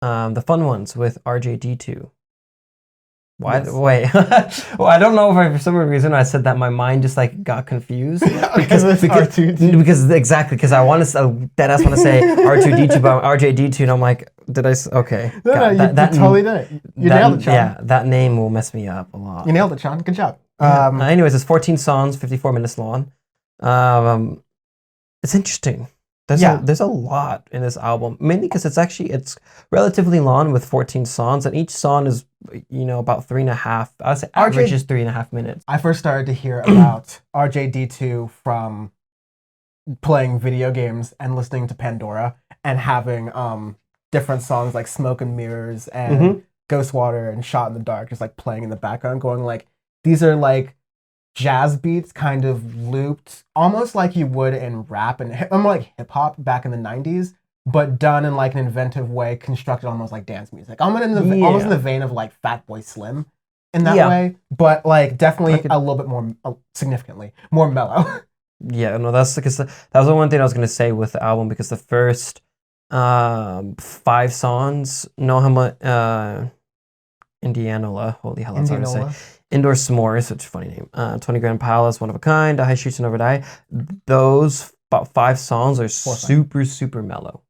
the fun ones with RJD2. Why? Yes. Wait. Well, I don't know if for some reason I said that my mind just like got confused Because it's R2D2. because I want to dead ass want to say R2D2 but RJD2 and I'm like okay. No, God, you totally did it. You nailed it, Sean. Yeah, that name will mess me up a lot. You nailed it, Sean. Good job. Yeah. Anyways, it's 14 songs, 54 minutes long. It's interesting. There's a lot in this album, mainly because it's relatively long with 14 songs, and each song is about 3.5. I would say average is 3.5 minutes. I first started to hear about RJD2 from playing video games and listening to Pandora and having different songs like Smoke and Mirrors and Ghost Water and Shot in the Dark just like playing in the background, going like these are like jazz beats kind of looped almost like you would in rap and like hip hop back in the 90s, but done in like an inventive way, constructed almost like dance music. Almost in the vein of like Fatboy Slim in that way, but like definitely a little bit more significantly more mellow. Yeah, no, that's because that was the one thing I was gonna say with the album, because the first 5 songs, Nohama Indianola, holy hell, that's hard to say. Indoor S'mores, which is a funny name. 20 Grand Palace, One of a Kind, The High Streets Never Die. Those about 5 songs are super mellow.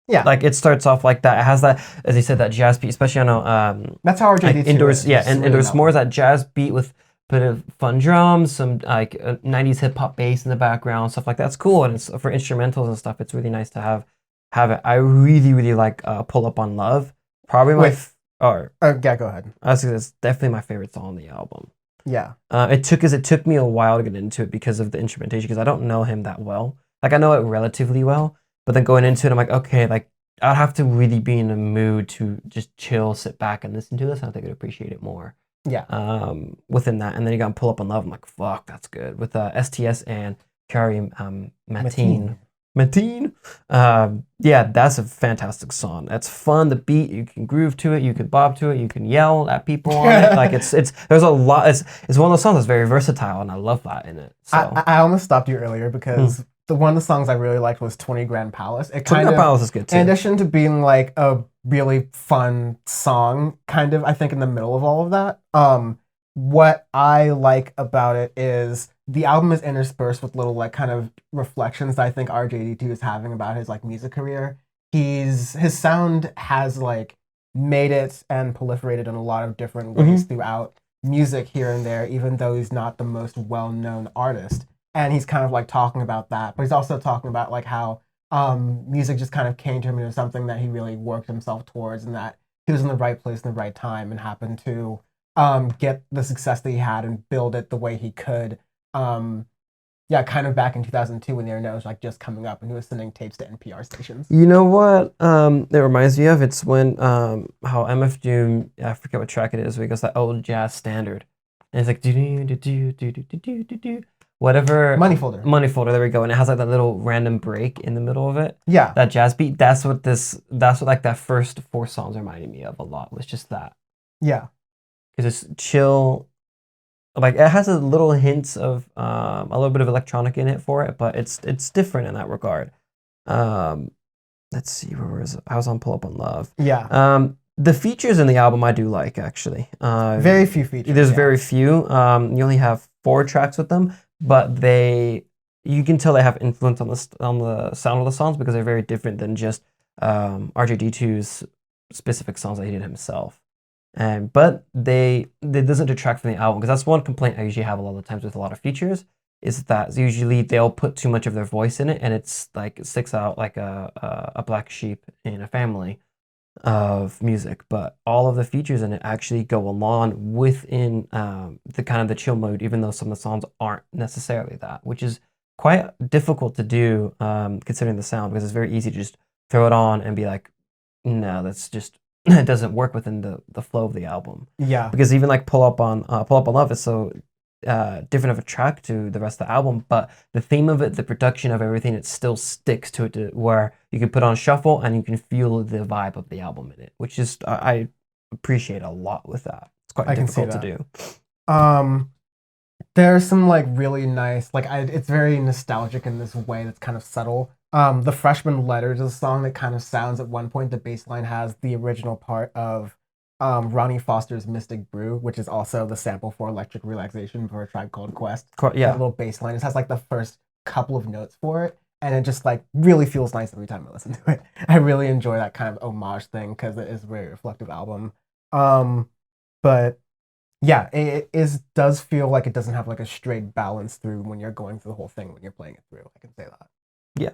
Yeah, like it starts off like that. It has that, as you said, that jazz beat, especially on that's how RJD2 like Indoors. is. Yeah, and Indoor S'mores, that jazz beat with a bit of fun drums, some like 90s hip hop bass in the background, stuff like that's cool. And it's for instrumentals and stuff. It's really nice to have it. I really like Pull Up on Love. Probably my yeah, go ahead. It's definitely my favorite song on the album. Yeah. It took me a while to get into it because of the instrumentation, because I don't know him that well. Like I know it relatively well, but then going into it, I'm like, okay, like I'd have to really be in a mood to just chill, sit back and listen to this. I think I'd appreciate it more. Yeah. Within that, and then you got Pull Up on Love. I'm like, fuck, that's good. With STS and Kari Mateen. Yeah, that's a fantastic song. That's fun. The beat, you can groove to it, you can bob to it, you can yell at people on it. Like it's there's a lot. It's one of those songs that's very versatile, and I love that in it. So I almost stopped you earlier because one of the songs I really liked was 20 Grand Palace. 20 Grand Palace is good too. In addition to being like a really fun song, kind of I think in the middle of all of that, what I like about it is the album is interspersed with little like kind of reflections that I think RJD2 is having about his like music career. His sound has like made it and proliferated in a lot of different ways throughout music here and there, even though he's not the most well-known artist. And he's kind of like talking about that, but he's also talking about like how music just kind of came to him and it was something that he really worked himself towards, and that he was in the right place in the right time and happened to get the success that he had and build it the way he could. Kind of back in 2002 when the internet was like just coming up and he was sending tapes to NPR stations. You know what it reminds me of? It's when how MF Doom, I forget what track it is, where he goes that old jazz standard. And it's like do whatever. Money Folder, there we go. And it has like that little random break in the middle of it. Yeah. That jazz beat, that's what like that first 4 songs reminded me of a lot, was just that. Yeah. Because it's chill. Like it has a little hints of a little bit of electronic in it for it, but it's different in that regard. Let's see, where was it? I was on Pull Up on Love. Yeah. The features in the album I do like, actually. Very few features. There's very few. You only have 4 tracks with them, but you can tell they have influence on the sound of the songs, because they're very different than just RJD2's specific songs that he did himself. But they doesn't detract from the album, because that's one complaint I usually have a lot of times with a lot of features, is that usually they'll put too much of their voice in it, and it's like it sticks out like a black sheep in a family of music. But all of the features in it actually go along within the kind of the chill mode, even though some of the songs aren't necessarily that, which is quite difficult to do considering the sound, because it's very easy to just throw it on and be like, no, that's just it doesn't work within the flow of the album. Yeah. Because even like Pull Up on Love is so different of a track to the rest of the album, but the theme of it, the production of everything, it still sticks to it, where you can put on shuffle and you can feel the vibe of the album in it, which is I appreciate a lot with that. It's quite difficult to do. There's some like really nice, like it's very nostalgic in this way that's kind of subtle, The Freshman Letters is a song that kind of sounds at one point. The bass line has the original part of Ronnie Foster's Mystic Brew, which is also the sample for Electric Relaxation for a Tribe Called Quest. That Yeah. little bass line. It has like the first couple of notes for it, and it just like really feels nice every time I listen to it. I really enjoy that kind of homage thing because it is a very reflective album. But yeah, does feel like it doesn't have like a straight balance through when you're going through the whole thing when you're playing it through. I can say that. Yeah.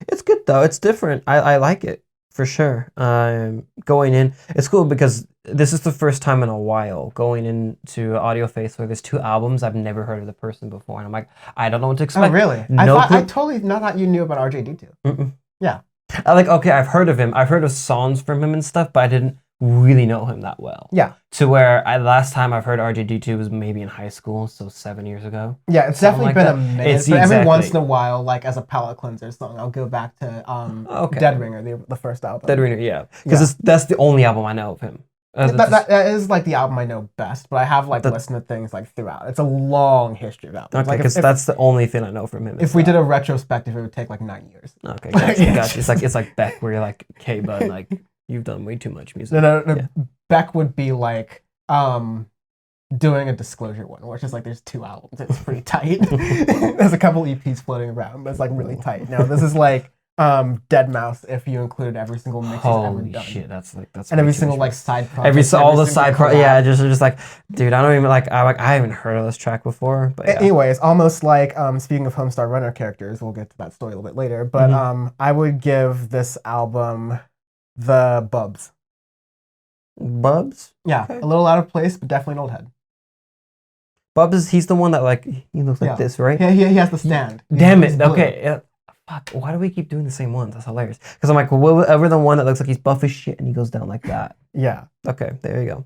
It's good though. It's different. I like it for sure. Going in, it's cool because this is the first time in a while going into Audioface where there's 2 albums I've never heard of the person before, and I'm like, I don't know what to expect. Oh, really? I totally not thought you knew about RJD2. Mm-mm. Yeah. Okay, I've heard of him. I've heard of songs from him and stuff, but I didn't really know him that well. Yeah. To where last time I've heard RJD2 was maybe in high school, so 7 years ago. Yeah, it's definitely been a minute. But every once in a while, like as a palate cleanser song, I'll go back to Dead Ringer, the first album. Dead Ringer, yeah. Because that's the only album I know of him. That is like the album I know best, but I have like listened to things like throughout. It's a long history of albums. Okay, because that's the only thing I know from him. If we did a retrospective, it would take like 9 years. Okay, gotcha. It's like Beck, where you're like, okay, bud, like you've done way too much music. No. Yeah. Beck would be like doing a Disclosure one, where it's just like there's 2 albums. It's pretty tight. There's a couple EPs floating around, but it's like really tight. Now this is like Dead Mouse if you included every single mix he's ever done. Shit, that's and every single like side project. All the side projects. Yeah, just like, dude, I don't even like. I haven't heard of this track before. But yeah. Anyways, almost like speaking of Homestar Runner characters, we'll get to that story a little bit later. But I would give this album the Bubs. Bubs? Yeah, okay. A little out of place, but definitely an old head. Bubs, he's the one that like he looks like this, right? Yeah, he has the stand. Damn it. Okay. Fuck, why do we keep doing the same ones? That's hilarious. Because I'm like, well, whatever the one that looks like he's buff as shit and he goes down like that. Yeah. Okay, there you go.